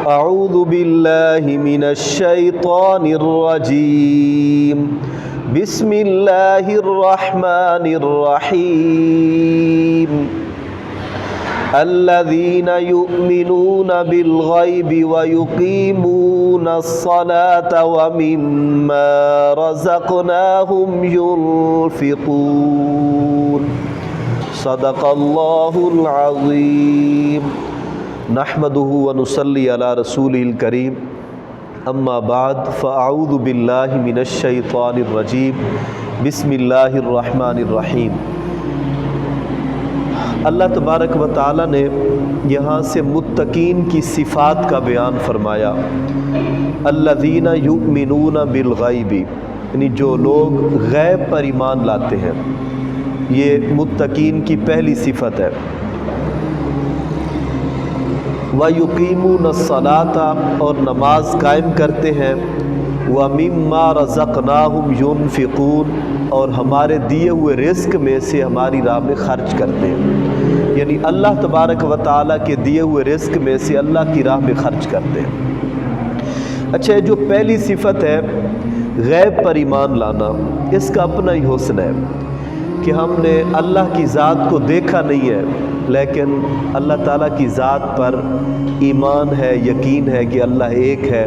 أعوذ بالله من الشيطان الرجيم بسم الله الرحمن الرحيم الذين يؤمنون بالغيب ويقيمون الصلاة ومما رزقناهم ينفقون صدق الله العظيم نحمده ونصلي على رسوله الكريم اما بعد فاعوذ بالله من الشیطان الرجیم بسم اللہ الرحمن الرحیم۔ اللہ تبارک و تعالی نے یہاں سے متقین کی صفات کا بیان فرمایا۔ الذین یؤمنون بالغیب، یعنی جو لوگ غیب پر ایمان لاتے ہیں، یہ متقین کی پہلی صفت ہے۔ وَيُقِيمُونَ الصَّلَاةَ، اور نماز قائم کرتے ہیں۔ وَمِمَّا رَزَقْنَاهُمْ يُنْفِقُونَ، اور ہمارے دیے ہوئے رزق میں سے ہماری راہ میں خرچ کرتے ہیں، یعنی اللہ تبارک و تعالیٰ کے دیے ہوئے رزق میں سے اللہ کی راہ میں خرچ کرتے ہیں۔ اچھا، جو پہلی صفت ہے غیب پر ایمان لانا، اس کا اپنا ہی حسن ہے کہ ہم نے اللہ کی ذات کو دیکھا نہیں ہے، لیکن اللہ تعالیٰ کی ذات پر ایمان ہے، یقین ہے کہ اللہ ایک ہے،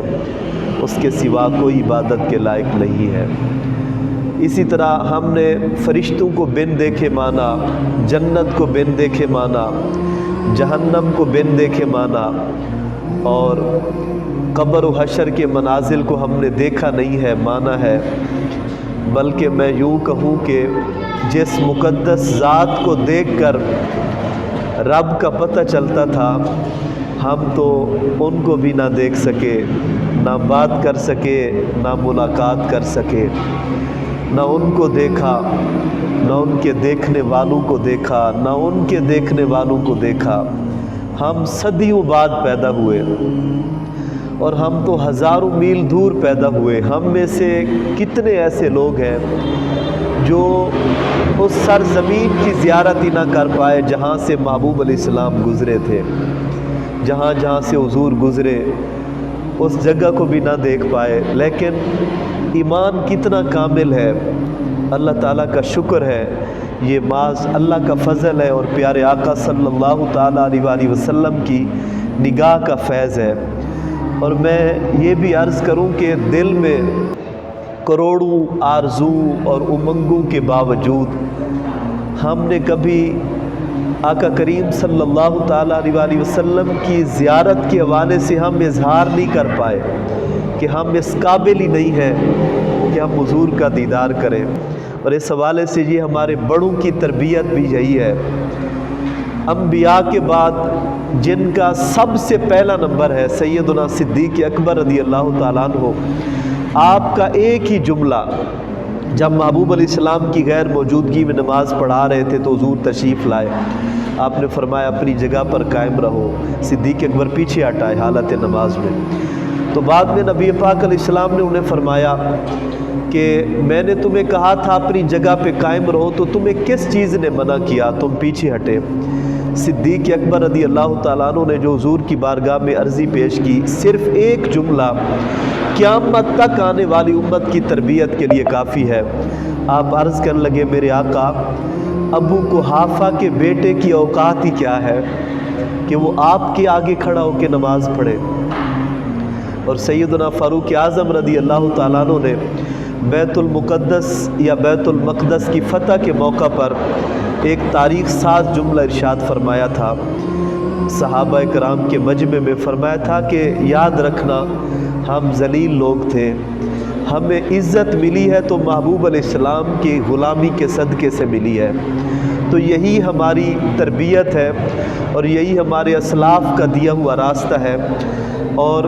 اس کے سوا کوئی عبادت کے لائق نہیں ہے۔ اسی طرح ہم نے فرشتوں کو بن دیکھے مانا، جنت کو بن دیکھے مانا، جہنم کو بن دیکھے مانا، اور قبر و حشر کے منازل کو ہم نے دیکھا نہیں ہے، مانا ہے۔ بلکہ میں یوں کہوں کہ جس مقدس ذات کو دیکھ کر رب کا پتہ چلتا تھا، ہم تو ان کو بھی نہ دیکھ سکے، نہ بات کر سکے، نہ ملاقات کر سکے، نہ ان کو دیکھا، نہ ان کے دیکھنے والوں کو دیکھا، نہ ان کے دیکھنے والوں کو دیکھا۔ ہم صدیوں بعد پیدا ہوئے، اور ہم تو ہزاروں میل دور پیدا ہوئے۔ ہم میں سے کتنے ایسے لوگ ہیں جو اس سرزمین کی زیارت ہی نہ کر پائے جہاں سے محبوب علیہ السلام گزرے تھے، جہاں جہاں سے حضور گزرے اس جگہ کو بھی نہ دیکھ پائے۔ لیکن ایمان کتنا کامل ہے، اللہ تعالیٰ کا شکر ہے، یہ محض اللہ کا فضل ہے اور پیارے آقا صلی اللہ تعالیٰ علیہ وآلہ وسلم کی نگاہ کا فیض ہے۔ اور میں یہ بھی عرض کروں کہ دل میں کروڑوں آرزو اور امنگوں کے باوجود ہم نے کبھی آقا کریم صلی اللہ تعالیٰ علیہ وآلہ وسلم کی زیارت کے حوالے سے ہم اظہار نہیں کر پائے کہ ہم اس قابل ہی نہیں ہیں کہ ہم حضور کا دیدار کریں۔ اور اس حوالے سے یہ ہمارے بڑوں کی تربیت بھی یہی ہے۔ انبیاء کے بعد جن کا سب سے پہلا نمبر ہے سیدنا صدیق اکبر رضی اللہ تعالیٰ عنہ، آپ کا ایک ہی جملہ جب محبوب علیہ السلام کی غیر موجودگی میں نماز پڑھا رہے تھے تو حضور تشریف لائے، آپ نے فرمایا اپنی جگہ پر قائم رہو۔ صدیق اکبر پیچھے ہٹائے حالت نماز میں۔ تو بعد میں نبی پاک علیہ السلام نے انہیں فرمایا کہ میں نے تمہیں کہا تھا اپنی جگہ پہ قائم رہو، تو تمہیں کس چیز نے منع کیا، تم پیچھے ہٹے؟ صدیق اکبر رضی اللہ تعالیٰ عنہ نے جو حضور کی بارگاہ میں عرضی پیش کی، صرف ایک جملہ قیامت تک آنے والی امت کی تربیت کے لیے کافی ہے۔ آپ عرض کرنے لگے، میرے آقا، ابو قحافہ کے بیٹے کی اوقات ہی کیا ہے کہ وہ آپ کے آگے کھڑا ہو کے نماز پڑھے؟ اور سیدنا فاروق اعظم رضی اللہ تعالیٰ عنہ نے بیت المقدس یا بیت المقدس کی فتح کے موقع پر ایک تاریخ ساز جملہ ارشاد فرمایا تھا، صحابہ کرام کے مجمع میں فرمایا تھا کہ یاد رکھنا ہم ذلیل لوگ تھے، ہمیں عزت ملی ہے تو محبوب علیہ السلام کی غلامی کے صدقے سے ملی ہے۔ تو یہی ہماری تربیت ہے اور یہی ہمارے اسلاف کا دیا ہوا راستہ ہے۔ اور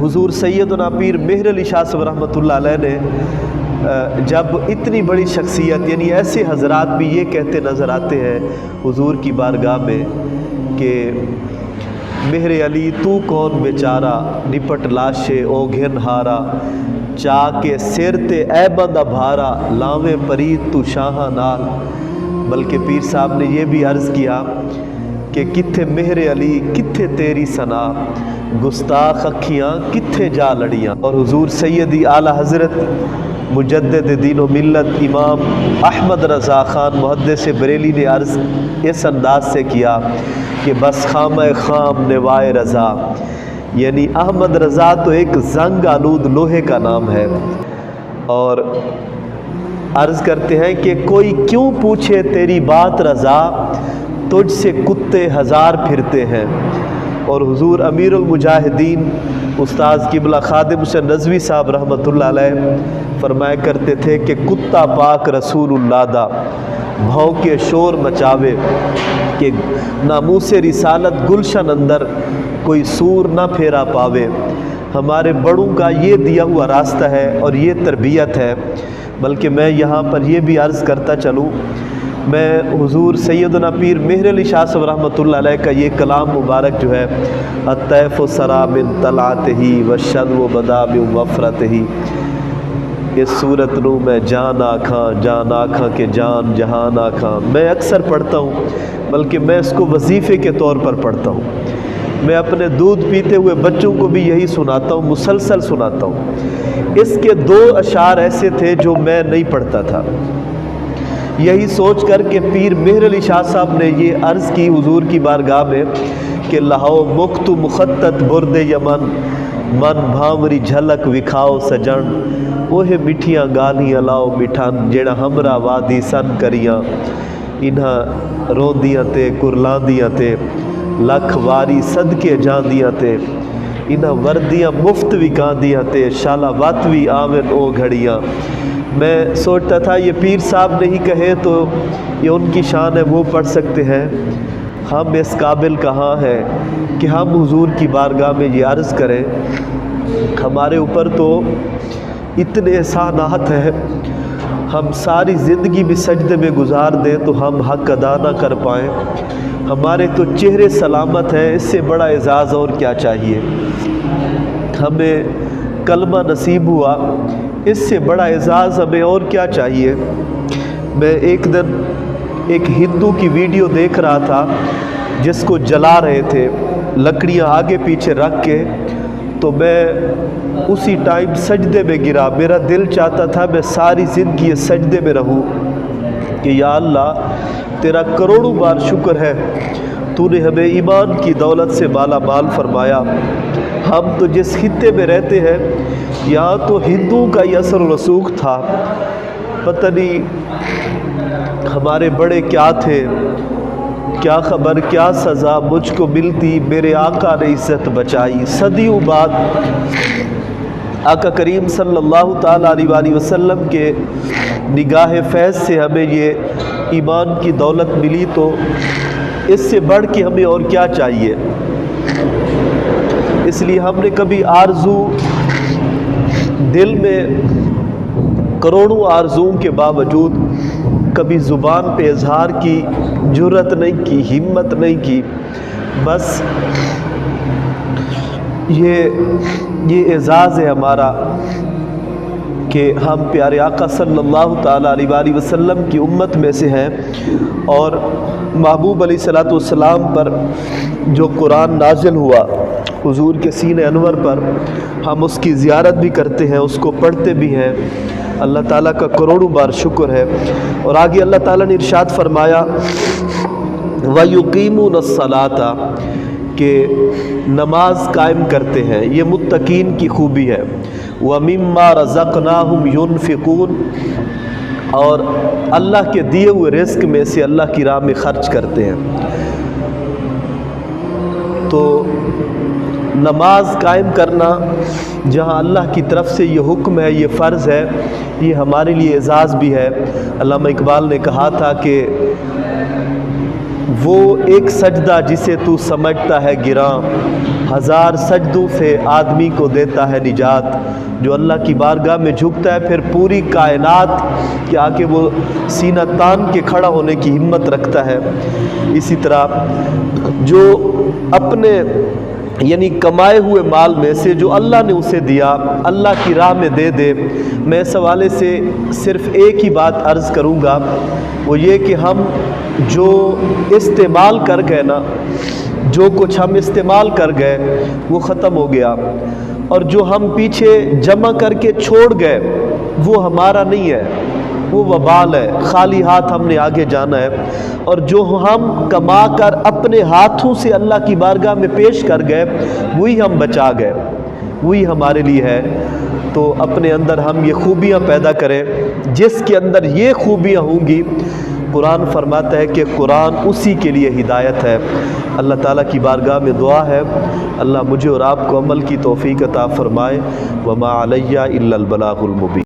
حضور سیدنا پیر مہر علی شاہ صاحب رحمۃ اللہ علیہ نے جب اتنی بڑی شخصیت، یعنی ایسے حضرات بھی یہ کہتے نظر آتے ہیں حضور کی بارگاہ میں کہ مہر علی تو کون بیچارہ، نپٹ لاشے او گھن ہارا، چاہ کے سر تے اے بندہ بھارا، لاویں پرید تو شاہاں نال۔ بلکہ پیر صاحب نے یہ بھی عرض کیا کہ کتھے مہر علی کتھے تیری ثنا، گستاخ اکھیاں کتھے جا لڑیاں۔ اور حضور سیدی اعلیٰ حضرت مجدد دین و ملت امام احمد رضا خان محدث بریلی نے عرض اس انداز سے کیا کہ بس خامہ خام نوائے رضا، یعنی احمد رضا تو ایک زنگ آلود لوہے کا نام ہے۔ اور عرض کرتے ہیں کہ کوئی کیوں پوچھے تیری بات رضا، تجھ سے کتے ہزار پھرتے ہیں۔ اور حضور امیر المجاہدین استاذ قبلہ خادم حسین نظوی صاحب رحمۃ اللہ علیہ فرمایا کرتے تھے کہ کتا پاک رسول اللہ دا بھونکے شور مچاوے کہ ناموس رسالت گلشن اندر کوئی سور نہ پھیرا پاوے۔ ہمارے بڑوں کا یہ دیا ہوا راستہ ہے اور یہ تربیت ہے۔ بلکہ میں یہاں پر یہ بھی عرض کرتا چلوں، میں حضور سیدنا پیر مہر علی شاہ صاحب رحمۃ اللہ علیہ کا یہ کلام مبارک جو ہے الطیف سرا من طلعتہ والشدو بدا من وفرتہ، اس صورت نو میں جان آکھاں کہ جان جہان آکھاں، میں اکثر پڑھتا ہوں، بلکہ میں اس کو وظیفے کے طور پر پڑھتا ہوں۔ میں اپنے دودھ پیتے ہوئے بچوں کو بھی یہی سناتا ہوں، مسلسل سناتا ہوں۔ اس کے 2 اشعار ایسے تھے جو میں نہیں پڑھتا تھا، یہی سوچ کر کہ پیر مہر علی شاہ صاحب نے یہ عرض کی حضور کی بارگاہ میں کہ لہو مخت مخطط برد یمن، من بھاوری جھلک وکھاؤ سجن، اوہ مٹھیاں گالیاں لاؤ مٹھن جیڑا ہمراہ وادی سن کریاں، انہاں روندیاں تے کرلاندیاں تے لکھ واری صدقے جاندیاں تے، انہاں وردیاں مفت وکاندیاں تے شالا وات وی آون او گھڑیاں۔ میں سوچتا تھا یہ پیر صاحب نہیں کہے تو یہ ان کی شان ہے، وہ پڑھ سکتے ہیں، ہم اس قابل کہاں ہیں کہ ہم حضور کی بارگاہ میں یہ عرض کریں۔ ہمارے اوپر تو اتنے احسانات ہیں، ہم ساری زندگی بھی سجدے میں گزار دیں تو ہم حق ادا نہ کر پائیں۔ ہمارے تو چہرے سلامت ہیں، اس سے بڑا اعزاز اور کیا چاہیے۔ ہمیں کلمہ نصیب ہوا، اس سے بڑا اعزاز ہمیں اور کیا چاہیے۔ میں ایک دن ایک ہندو کی ویڈیو دیکھ رہا تھا جس کو جلا رہے تھے لکڑیاں آگے پیچھے رکھ کے، تو میں اسی ٹائم سجدے میں گرا۔ میرا دل چاہتا تھا میں ساری زندگی اس سجدے میں رہوں کہ یا اللہ تیرا کروڑوں بار شکر ہے، تو نے ہمیں ایمان کی دولت سے مالا مال فرمایا۔ ہم تو جس خطے میں رہتے ہیں یہاں تو ہندوؤں کا یہ اثر و رسوخ تھا، پتہ نہیں ہمارے بڑے کیا تھے، کیا خبر کیا سزا مجھ کو ملتی، میرے آقا نے عزت بچائی۔ صدیوں بعد آقا کریم صلی اللہ تعالیٰ علیہ وآلہ وسلم کے نگاہ فیض سے ہمیں یہ ایمان کی دولت ملی، تو اس سے بڑھ کے ہمیں اور کیا چاہیے۔ اس لیے ہم نے کبھی آرزو دل میں کروڑوں آرزوؤں کے باوجود کبھی زبان پہ اظہار کی جرت نہیں کی، ہمت نہیں کی۔ بس یہ اعزاز ہے ہمارا کہ ہم پیارے آقا صلی اللہ تعالیٰ علیہ وآلہ وسلم کی امت میں سے ہیں، اور محبوب علیہ الصلوۃ والسلام پر جو قرآن نازل ہوا حضور کے سینہ انور پر، ہم اس کی زیارت بھی کرتے ہیں، اس کو پڑھتے بھی ہیں۔ اللہ تعالیٰ کا کروڑوں بار شکر ہے۔ اور آگے اللہ تعالیٰ نے ارشاد فرمایا وَيُقِيمُونَ الصَّلَاةَ، کہ نماز قائم کرتے ہیں، یہ متقین کی خوبی ہے۔ وَمِمَّا رَزَقْنَاهُمْ يُنْفِقُونَ، اور اللہ کے دیے ہوئے رزق میں سے اللہ کی راہ میں خرچ کرتے ہیں۔ تو نماز قائم کرنا جہاں اللہ کی طرف سے یہ حکم ہے، یہ فرض ہے، یہ ہمارے لیے اعزاز بھی ہے۔ علامہ اقبال نے کہا تھا کہ وہ ایک سجدہ جسے تو سمجھتا ہے گراں، ہزار سجدوں سے آدمی کو دیتا ہے نجات۔ جو اللہ کی بارگاہ میں جھکتا ہے پھر پوری کائنات کے آگے وہ سینہ تان کے کھڑا ہونے کی ہمت رکھتا ہے۔ اسی طرح جو اپنے یعنی کمائے ہوئے مال میں سے جو اللہ نے اسے دیا اللہ کی راہ میں دے دے۔ میں اس حوالے سے صرف ایک ہی بات عرض کروں گا، وہ یہ کہ ہم جو استعمال کر گئے نا، جو کچھ ہم استعمال کر گئے وہ ختم ہو گیا، اور جو ہم پیچھے جمع کر کے چھوڑ گئے وہ ہمارا نہیں ہے، وہ وبال ہے، خالی ہاتھ ہم نے آگے جانا ہے۔ اور جو ہم کما کر اپنے ہاتھوں سے اللہ کی بارگاہ میں پیش کر گئے وہی ہم بچا گئے، وہی ہمارے لیے ہے۔ تو اپنے اندر ہم یہ خوبیاں پیدا کریں، جس کے اندر یہ خوبیاں ہوں گی قرآن فرماتا ہے کہ قرآن اسی کے لیے ہدایت ہے۔ اللہ تعالیٰ کی بارگاہ میں دعا ہے اللہ مجھے اور آپ کو عمل کی توفیق عطا فرمائے۔ وما علیہ الا البلاغ المبین۔